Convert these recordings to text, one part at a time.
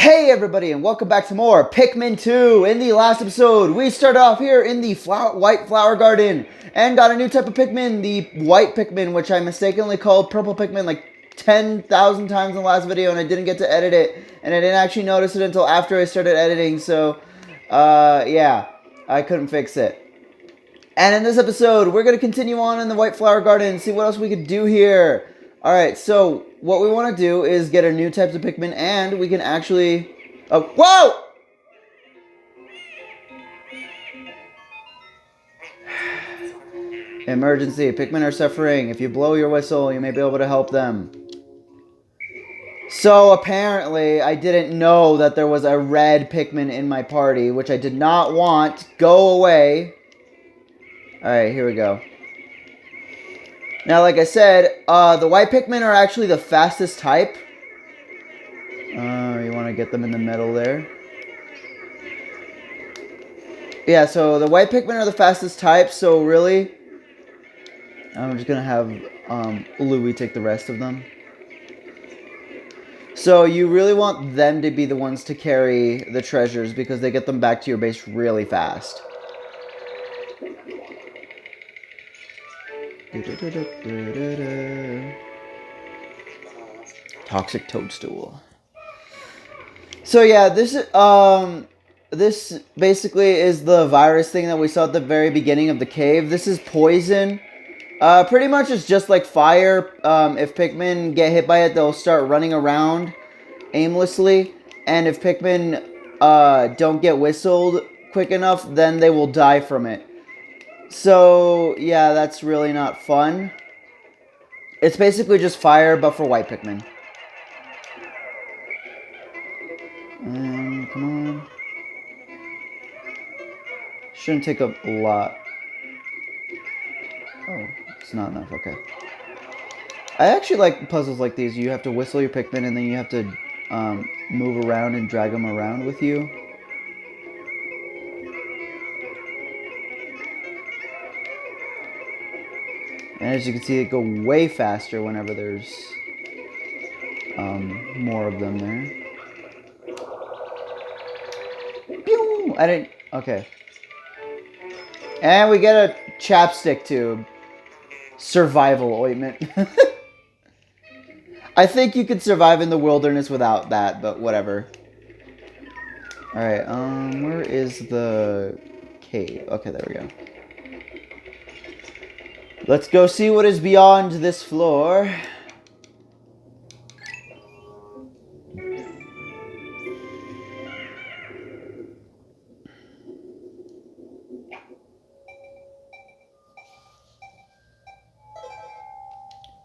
Hey everybody, and welcome back to more Pikmin 2. In the last episode, we started off here in the white flower garden and got a new type of Pikmin, the white Pikmin, which I mistakenly called purple Pikmin like 10,000 times in the last video, and I didn't get to edit it, and I didn't actually notice it until after I started editing, so, yeah, I couldn't fix it. And in this episode, we're going to continue on in the white flower garden and see what else we could do here. Alright, so what we want to do is get a new types of Pikmin, and we can actually... Oh, whoa! Emergency. Pikmin are suffering. If you blow your whistle, you may be able to help them. So apparently, I didn't know that there was a red Pikmin in my party, which I did not want. Go away. Alright, here we go. Now, like I said, the white Pikmin are actually the fastest type. You want to get them in the middle there. Yeah, so the white Pikmin are the fastest type, so really, I'm just going to have Louie take the rest of them. So you really want them to be the ones to carry the treasures because they get them back to your base really fast. Toxic toadstool. So yeah, this basically is the virus thing that we saw at the very beginning of the cave. This is poison. Pretty much it's just like fire. If Pikmin get hit by it, they'll start running around aimlessly. And if Pikmin don't get whistled quick enough, then they will die from it. So, yeah, that's really not fun. It's basically just fire, but for white Pikmin. And, come on. Shouldn't take up a lot. Oh, it's not enough, okay. I actually like puzzles like these. You have to whistle your Pikmin, and then you have to move around and drag them around with you. And as you can see, it go way faster whenever there's more of them there. Pew! I didn't... Okay. And we get a chapstick tube. Survival ointment. I think you could survive in the wilderness without that, but whatever. Alright, where is the cave? Okay, there we go. Let's go see what is beyond this floor.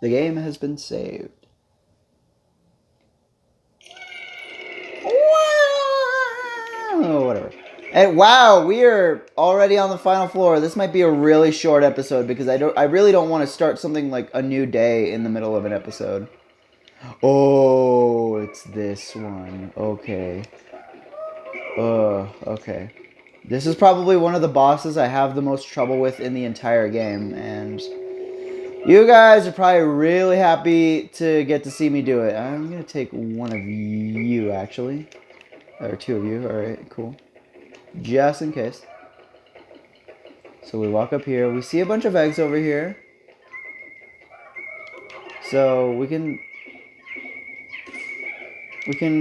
The game has been saved. Oh, whatever. And wow, we are already on the final floor. This might be a really short episode because I really don't want to start something like a new day in the middle of an episode. Oh, it's this one. Okay. Okay. This is probably one of the bosses I have the most trouble with in the entire game, and you guys are probably really happy to get to see me do it. I'm gonna take one of you, actually. Or two of you. Alright, cool. Just in case. So we walk up here. We see a bunch of eggs over here. So we can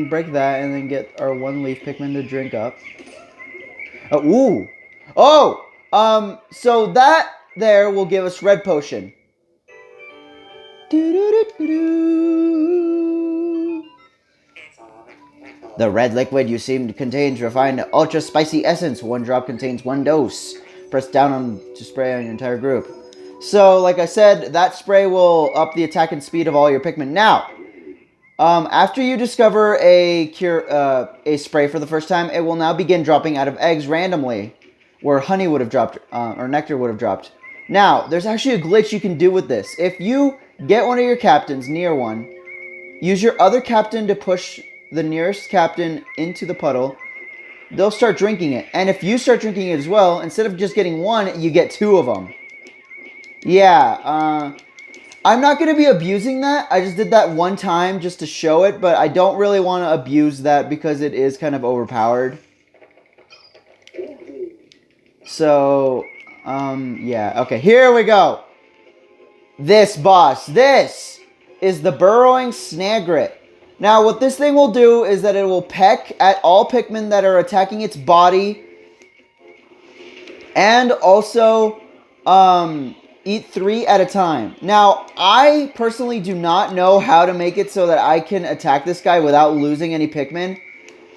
break that and then get our one leaf Pikmin to drink up. Oh, ooh! Oh! So that there will give us red potion. The red liquid you seem contains refined ultra spicy essence. One drop contains one dose. Press down to spray on your entire group. So, like I said, that spray will up the attack and speed of all your Pikmin. Now, after you discover a spray for the first time, it will now begin dropping out of eggs randomly, where honey would have dropped, or nectar would have dropped. Now, there's actually a glitch you can do with this. If you get one of your captains near one, use your other captain to push the nearest captain into the puddle. They'll start drinking it. And if you start drinking it as well, instead of just getting one, you get two of them. Yeah, I'm not going to be abusing that. I just did that one time just to show it, but I don't really want to abuse that because it is kind of overpowered. So, yeah. Okay, here we go. This boss. This is the Burrowing Snagret. Now, what this thing will do is that it will peck at all Pikmin that are attacking its body. And also, eat 3 at a time. Now, I personally do not know how to make it so that I can attack this guy without losing any Pikmin.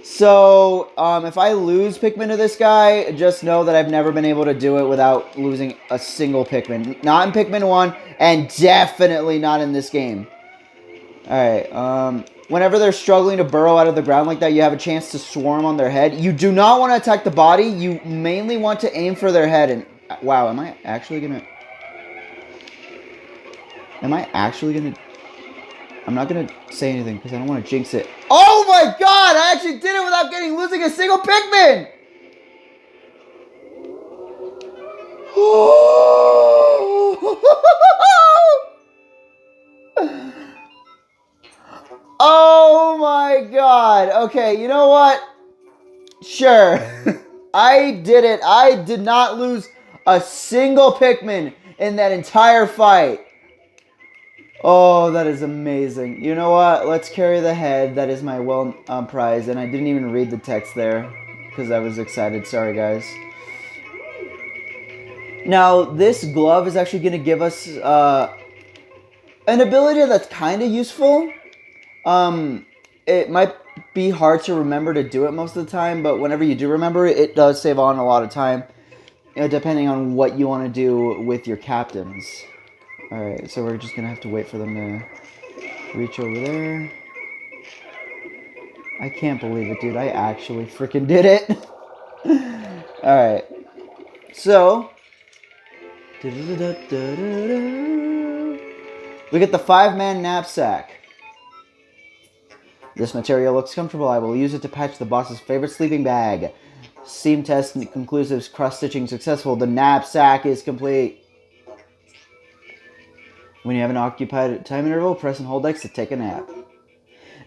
So, if I lose Pikmin to this guy, just know that I've never been able to do it without losing a single Pikmin. Not in Pikmin 1, and definitely not in this game. Alright, whenever they're struggling to burrow out of the ground like that, you have a chance to swarm on their head. You do not want to attack the body. You mainly want to aim for their head. And wow, am I actually gonna... I'm not gonna say anything because I don't want to jinx it. Oh my god! I actually did it without losing a single Pikmin! Oh my god! Okay, you know what? Sure. I did it. I did not lose a single Pikmin in that entire fight. Oh, that is amazing. You know what? Let's carry the head. That is my prize. And I didn't even read the text there because I was excited. Sorry, guys. Now, this glove is actually going to give us an ability that's kind of useful. It might be hard to remember to do it most of the time, but whenever you do remember it, it does save on a lot of time, depending on what you want to do with your captains. Alright, so we're just gonna have to wait for them to reach over there. I can't believe it, dude. I actually freaking did it. Alright. So. We get the 5-man knapsack. This material looks comfortable. I will use it to patch the boss's favorite sleeping bag. Seam test conclusive, cross-stitching successful. The knapsack is complete. When you have an occupied time interval, press and hold X to take a nap.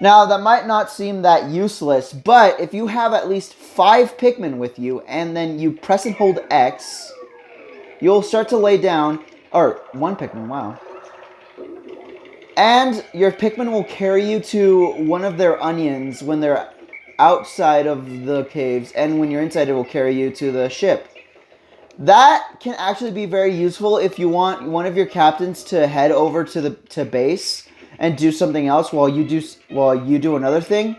Now, that might not seem that useless, but if you have at least 5 Pikmin with you, and then you press and hold X, you'll start to lay down... Or, 1 Pikmin, wow. And your Pikmin will carry you to one of their onions when they're outside of the caves, and when you're inside, it will carry you to the ship. That can actually be very useful if you want one of your captains to head over to base and do something else while you do another thing,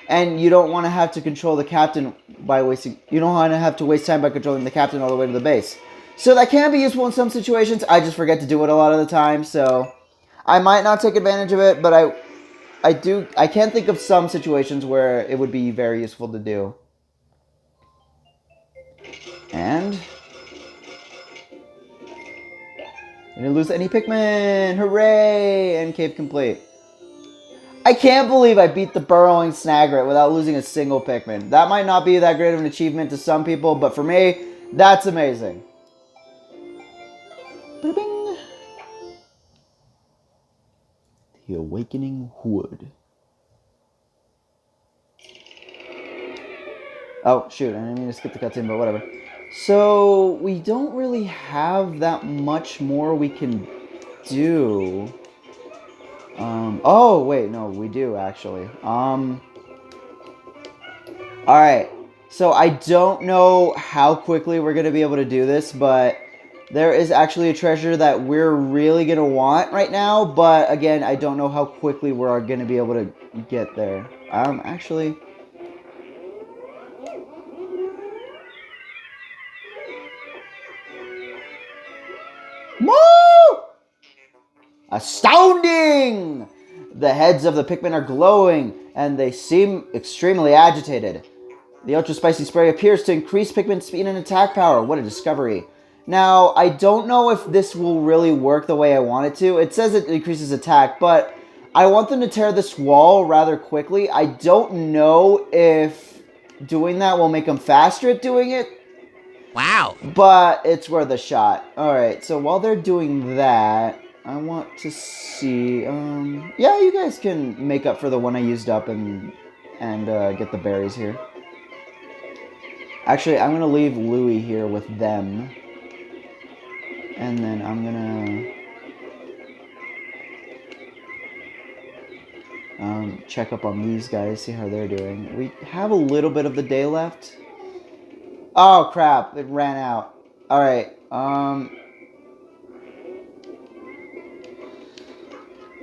and you don't want to have to control the captain by wasting. You don't want to have to waste time by controlling the captain all the way to the base. So that can be useful in some situations. I just forget to do it a lot of the time, so I might not take advantage of it, but I can think of some situations where it would be very useful to do. And I didn't lose any Pikmin! Hooray! And cave complete. I can't believe I beat the Burrowing Snagret without losing a single Pikmin. That might not be that great of an achievement to some people, but for me, that's amazing. Ba-bing. The Awakening Wood. Oh, shoot, I didn't mean to skip the cutscene, but whatever. So, we don't really have that much more we can do. Oh, wait, no, we do, actually. Alright, so I don't know how quickly we're going to be able to do this, but there is actually a treasure that we're really going to want right now, but again, I don't know how quickly we're going to be able to get there. Actually... Moo! Astounding! The heads of the Pikmin are glowing, and they seem extremely agitated. The Ultra Spicy Spray appears to increase Pikmin's speed and attack power. What a discovery. Now, I don't know if this will really work the way I want it to. It says it increases attack, but I want them to tear this wall rather quickly. I don't know if doing that will make them faster at doing it. Wow. But it's worth a shot. Alright, so while they're doing that, I want to see. Yeah, you guys can make up for the one I used up and get the berries here. Actually, I'm gonna leave Louie here with them, and then I'm gonna check up on these guys, see how they're doing. We have a little bit of the day left. Oh crap! It ran out. All right.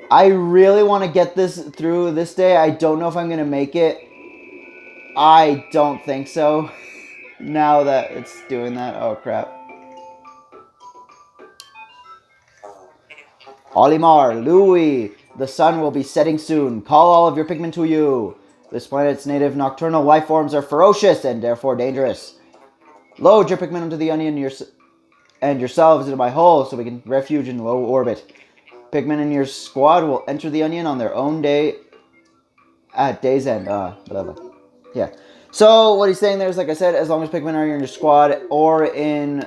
I really want to get this through this day. I don't know if I'm gonna make it. I don't think so. Now that it's doing that. Oh crap. Olimar, Louis, the sun will be setting soon. Call all of your Pikmin to you. This planet's native nocturnal life forms are ferocious and therefore dangerous. Load your Pikmin into the onion and yourselves into my hull so we can refuge in low orbit. Pikmin in your squad will enter the onion on their own day at day's end. Blah, blah. Yeah. So what he's saying there is, like I said, as long as Pikmin are in your squad or in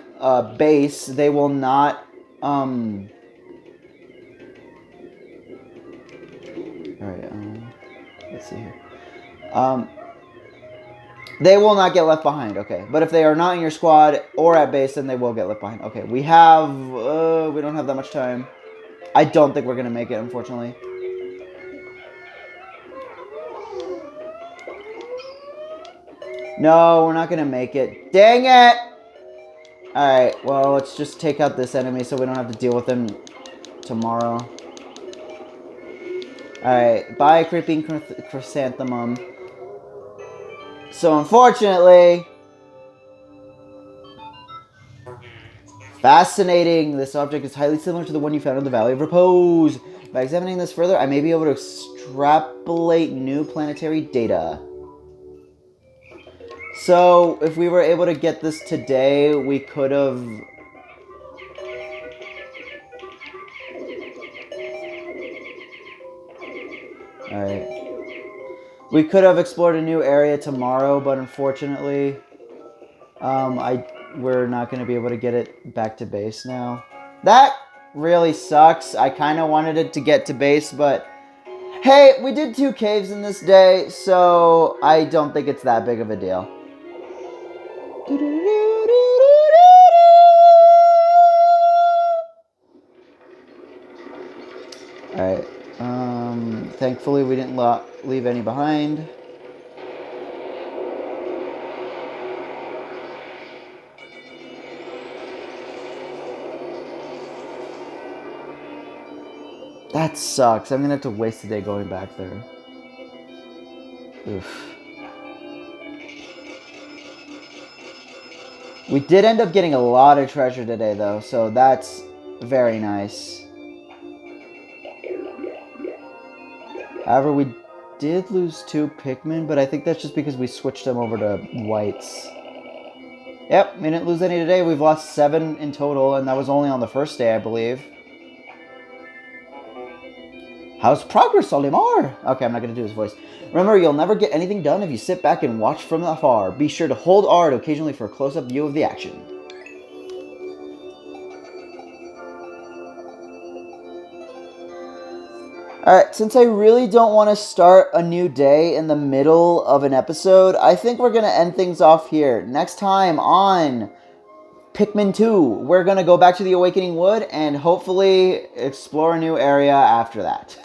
base, they will not. All right. Let's see here. They will not get left behind. Okay, but if they are not in your squad or at base, then they will get left behind. Okay, we don't have that much time. I don't think we're gonna make it, unfortunately. No, we're not gonna make it. Dang it! Alright, well, let's just take out this enemy so we don't have to deal with him tomorrow. Alright, bye, creeping chrysanthemum. So, unfortunately... Fascinating! This object is highly similar to the one you found in the Valley of Repose. By examining this further, I may be able to extrapolate new planetary data. So, if we were able to get this today, we could have... Alright. We could have explored a new area tomorrow, but unfortunately, we're not going to be able to get it back to base now. That really sucks. I kind of wanted it to get to base, but hey, we did 2 caves in this day, so I don't think it's that big of a deal. Alright. Thankfully we didn't leave any behind. That sucks. I'm gonna have to waste a day going back there. Oof. We did end up getting a lot of treasure today, though, so that's very nice. However, we did lose 2 Pikmin, but I think that's just because we switched them over to whites. Yep, we didn't lose any today. We've lost 7 in total, and that was only on the first day, I believe. How's progress, Olimar? Okay, I'm not going to do his voice. Remember, you'll never get anything done if you sit back and watch from afar. Be sure to hold R occasionally for a close-up view of the action. Alright, since I really don't want to start a new day in the middle of an episode, I think we're going to end things off here. Next time on Pikmin 2, we're going to go back to the Awakening Wood and hopefully explore a new area after that.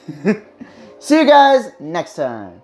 See you guys next time.